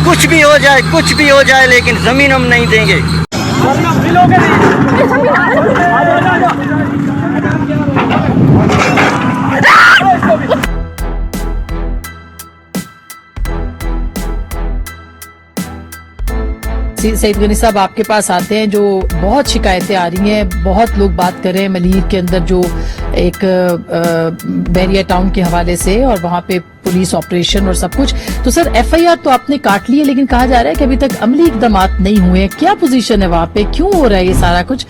कुछ भी हो जाए लेकिन जमीन हम नहीं देंगे। सईद गनी साहब आपके पास आते हैं, जो बहुत शिकायतें आ रही हैं, बहुत लोग बात कर रहे हैं मलीर के अंदर जो एक बैरिया टाउन के हवाले से और वहां पे पुलिस ऑपरेशन और सब कुछ। तो सर एफआईआर तो आपने काट ली है, लेकिन कहा जा रहा है कि अभी तक अमली इकदामात नहीं हुए हैं। क्या पोजीशन है वहां पे, क्यों हो रहा है ये सारा कुछ?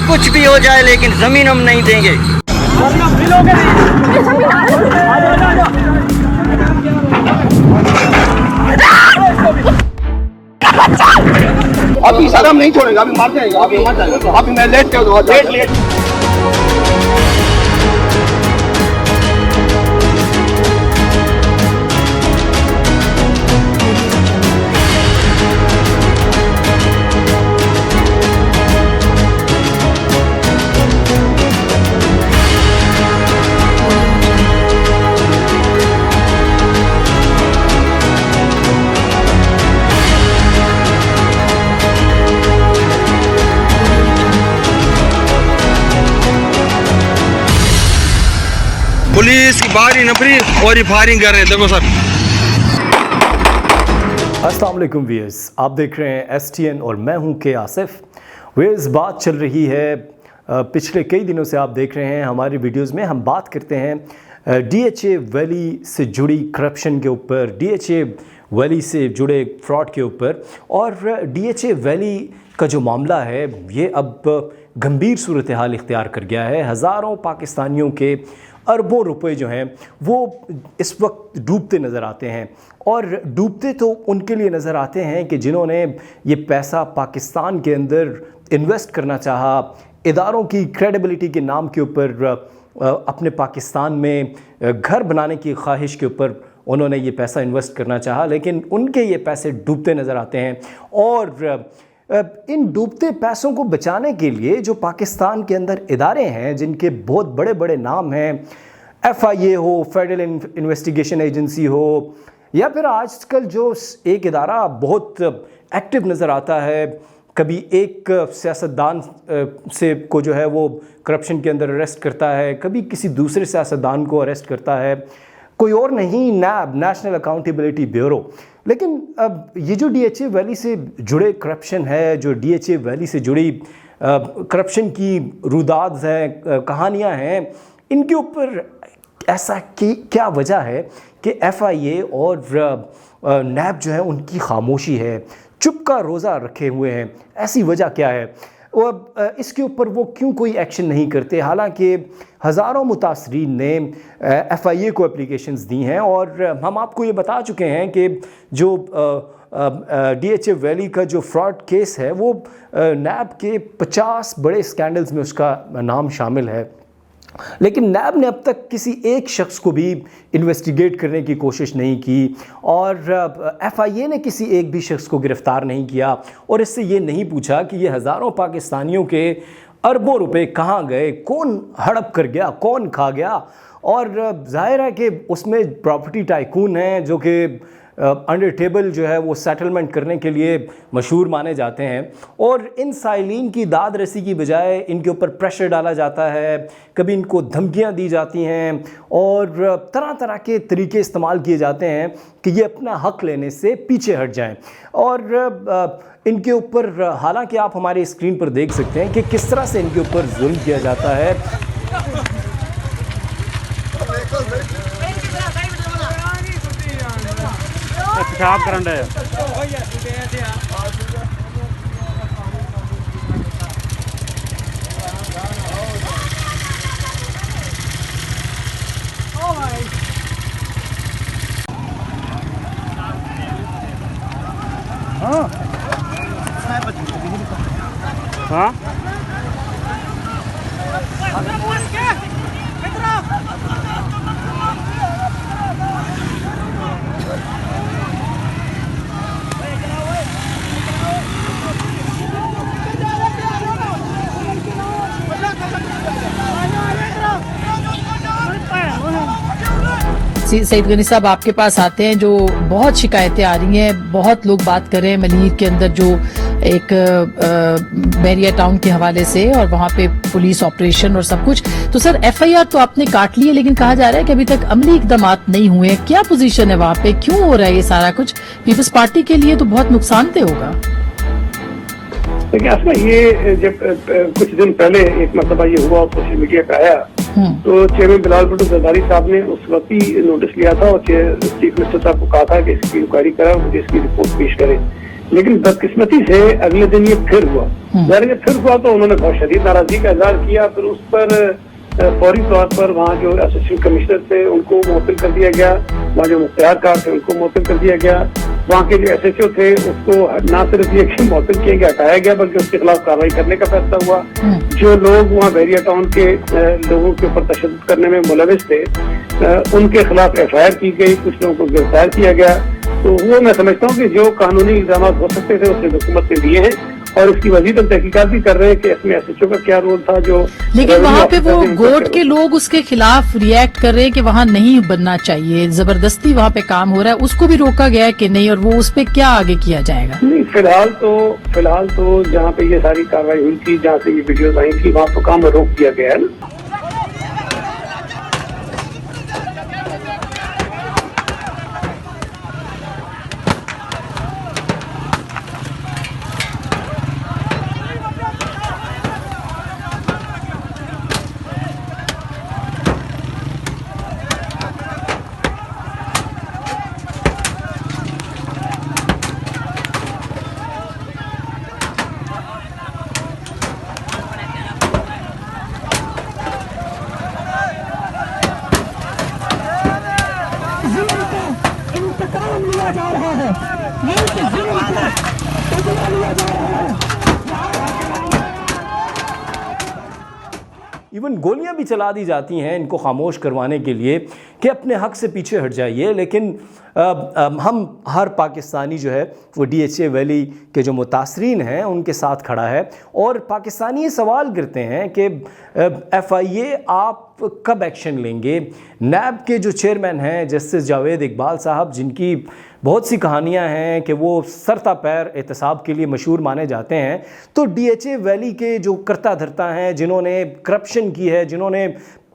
कुछ भी हो जाए लेकिन जमीन हम नहीं देंगे। अभी सर हम नहीं छोड़ेगा, अभी मार जाएगा, अभी मर जाएगा, अभी मैं लेट कर दूंगा, लेट पुलिस की बारी नफरी और ये फायरिंग कर रहे हैं। देखो सर। अस्सलाम वालेकुम व्यूअर्स, आप देख रहे हैं STN और मैं हूं के आसिफ। व्यूअर्स, बात चल रही है पिछले कई दिनों से, आप देख रहे हैं हमारी वीडियोस में हम बात करते हैं DHA वैली से जुड़ी करप्शन के ऊपर, DHA वैली से जुड़े फ्रॉड के ऊपर। और DHA वैली का जो मामला है ये अब गंभीर सूरत हाल इख्तियार कर गया है। हज़ारों पाकिस्तानियों के अरबों रुपए जो हैं वो इस वक्त डूबते नज़र आते हैं। और डूबते तो उनके लिए नज़र आते हैं कि जिन्होंने ये पैसा पाकिस्तान के अंदर इन्वेस्ट करना चाहा, इदारों की क्रेडिबिलिटी के नाम के ऊपर अपने पाकिस्तान में घर बनाने की ख्वाहिश के ऊपर उन्होंने ये पैसा इन्वेस्ट करना चाहा, लेकिन उनके ये पैसे डूबते नज़र आते हैं। और इन डूबते पैसों को बचाने के लिए जो पाकिस्तान के अंदर इदारे हैं जिनके बहुत बड़े बड़े नाम हैं, FIA हो, फेडरल इन्वेस्टिगेशन एजेंसी हो, या फिर आजकल जो एक इदारा बहुत एक्टिव नज़र आता है, कभी एक सियासतदान से को जो है वो करप्शन के अंदर अरेस्ट करता है, कभी किसी दूसरे सियासतदान को अरेस्ट करता है, कोई और नहीं, NAB, नेशनल अकाउंटेबिलिटी ब्यूरो। लेकिन अब ये जो DHA वैली से जुड़े करप्शन है, जो DHA वैली से जुड़ी करप्शन की रुदाद हैं, कहानियां हैं, इनके ऊपर ऐसा क्या वजह है कि FIA और NAB जो है उनकी खामोशी है, चुप का रोज़ा रखे हुए हैं? ऐसी वजह क्या है? और इसके ऊपर वो क्यों कोई एक्शन नहीं करते? हालांकि हज़ारों मुतासरीन ने FIA को एप्लीकेशंस दी हैं और हम आपको ये बता चुके हैं कि जो DHA वैली का जो फ्रॉड केस है वो NAB के 50 बड़े स्कैंडल्स में उसका नाम शामिल है। लेकिन NAB ने अब तक किसी एक शख्स को भी इन्वेस्टिगेट करने की कोशिश नहीं की और FIA ने किसी एक भी शख्स को गिरफ़्तार नहीं किया और इससे ये नहीं पूछा कि ये हज़ारों पाकिस्तानियों के अरबों रुपए कहाँ गए, कौन हड़प कर गया, कौन खा गया। और जाहिर है कि उसमें प्रॉपर्टी टाइकून हैं जो कि अंडर टेबल जो है वो सेटलमेंट करने के लिए मशहूर माने जाते हैं। और इन साइलिन की दाद रसी की बजाय इनके ऊपर प्रेशर डाला जाता है, कभी इनको धमकियां दी जाती हैं और तरह तरह के तरीके इस्तेमाल किए जाते हैं कि ये अपना हक लेने से पीछे हट जाएं। और इनके ऊपर हालांकि आप हमारे स्क्रीन पर देख सकते हैं कि किस तरह से इनके ऊपर जुल्म किया जाता है। पेशाब करन है। हाँ सईद गनी साहब आपके पास आते हैं, जो बहुत शिकायतें आ रही हैं, बहुत लोग बात कर रहे हैं मलीर के अंदर जो एक बैरिया टाउन के हवाले से और वहां पे पुलिस ऑपरेशन और सब कुछ। तो सर FIR तो आपने काट ली है, लेकिन कहा जा रहा है कि अभी तक अमली इकदाम नहीं हुए हैं। क्या पोजीशन है वहां पे, क्यों हो रहा है ये सारा कुछ? पीपल्स पार्टी के लिए तो बहुत नुकसानदेह होगा। देखिए असमा, ये जब कुछ दिन पहले एक मरतबा ये हुआ और सोशल मीडिया पे आया तो चेयरमैन बिलावल भुट्टो जरदारी साहब ने उस वक्त ही नोटिस लिया था और चीफ मिनिस्टर साहब को कहा था कि इसकी इंक्वायरी करा, मुझे इसकी रिपोर्ट पेश करें। लेकिन बदकिस्मती से अगले दिन ये फिर हुआ। जब फिर हुआ तो उन्होंने बहुत शदीद नाराजगी का इजहार किया। फिर उस पर फौरी तौर पर वहाँ जो असिस्टेंट कमिश्नर थे उनको मुअत्तल कर दिया गया, वहाँ जो मुख्तियारकार थे उनको मुअत्तल कर दिया गया, वहाँ के जो SHO थे उसको न सिर्फ ये कि मुअत्तल किया गया, हटाया गया, बल्कि उसके खिलाफ कार्रवाई करने का फैसला हुआ। जो लोग वहाँ बैरिया टाउन के लोगों के ऊपर तशद्दुद करने में मुलविस थे उनके खिलाफ FIR की गई, कुछ लोगों को गिरफ्तार किया गया। तो वो मैं समझता हूँ कि जो कानूनी इल्जाम हो सकते थे उसने हुकूमत ने दिए हैं और इसकी मजीद तहकीकात भी कर रहे हैं कि इसमें SHO का क्या रोल था। जो लेकिन वहाँ पे वो गोट के लोग उसके खिलाफ रिएक्ट कर रहे हैं कि वहाँ नहीं बनना चाहिए, जबरदस्ती वहाँ पे काम हो रहा है, उसको भी रोका गया है कि नहीं, और वो उस पे क्या आगे किया जाएगा? नहीं, फिलहाल तो जहाँ पे ये सारी कार्रवाई हुई थी, जहाँ से ये वीडियोज आई थी, वहाँ तो काम रोक दिया गया है ना। इवन गोलियां भी चला दी जाती हैं इनको खामोश करवाने के लिए कि अपने हक से पीछे हट जाइए। लेकिन हम हर पाकिस्तानी जो है वो DHA वैली के जो मुतासरीन हैं उनके साथ खड़ा है और पाकिस्तानी ये सवाल करते हैं कि FIA आप कब एक्शन लेंगे? नैब के जो चेयरमैन हैं जस्टिस जावेद इकबाल साहब, जिनकी बहुत सी कहानियां हैं कि वो सरता पैर एहतसाब के लिए मशहूर माने जाते हैं, तो DHA वैली के जो करता धरता हैं, जिन्होंने करप्शन की है, जिन्होंने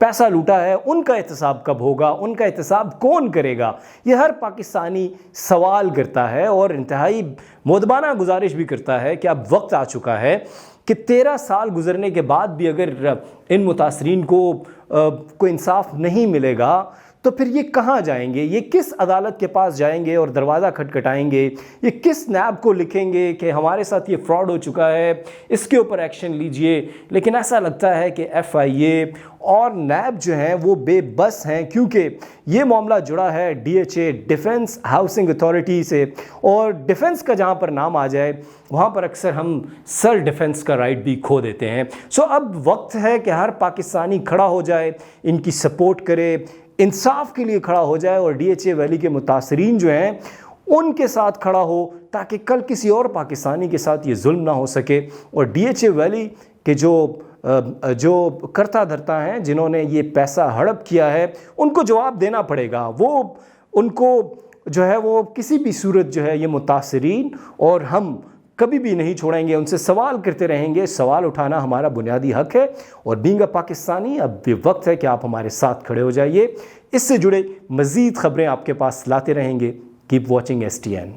पैसा लूटा है, उनका एहतसाब कब होगा? उनका एहतसाब कौन करेगा? ये हर पाकिस्तानी सवाल करता है और इंतहाई मोदबाना गुजारिश भी करता है कि अब वक्त आ चुका है कि 13 साल गुजरने के बाद भी अगर इन मुतासरीन को इंसाफ नहीं मिलेगा तो फिर ये कहाँ जाएंगे? ये किस अदालत के पास जाएंगे और दरवाज़ा खटखटाएंगे? ये किस नैब को लिखेंगे कि हमारे साथ ये फ्रॉड हो चुका है, इसके ऊपर एक्शन लीजिए? लेकिन ऐसा लगता है कि FIA और नैब जो हैं वो बेबस हैं, क्योंकि ये मामला जुड़ा है DHA डिफेंस हाउसिंग अथॉरिटी से, और डिफेंस का जहाँ पर नाम आ जाए वहाँ पर अक्सर हम सेल्फ डिफेंस का राइट भी खो देते हैं। सो अब वक्त है कि हर पाकिस्तानी खड़ा हो जाए, इनकी सपोर्ट करे, इंसाफ के लिए खड़ा हो जाए और DHA वैली के मुतासरीन जो हैं उनके साथ खड़ा हो, ताकि कल किसी और पाकिस्तानी के साथ ये जुल्म ना हो सके। और DHA वैली के जो करता धरता हैं, जिन्होंने ये पैसा हड़प किया है, उनको जवाब देना पड़ेगा। वो उनको जो है वो किसी भी सूरत जो है ये मुतासरीन और हम कभी भी नहीं छोड़ेंगे, उनसे सवाल करते रहेंगे। सवाल उठाना हमारा बुनियादी हक है और बीइंग अ पाकिस्तानी अब भी वक्त है कि आप हमारे साथ खड़े हो जाइए। इससे जुड़े मज़ीद ख़बरें आपके पास लाते रहेंगे। Keep watching STN।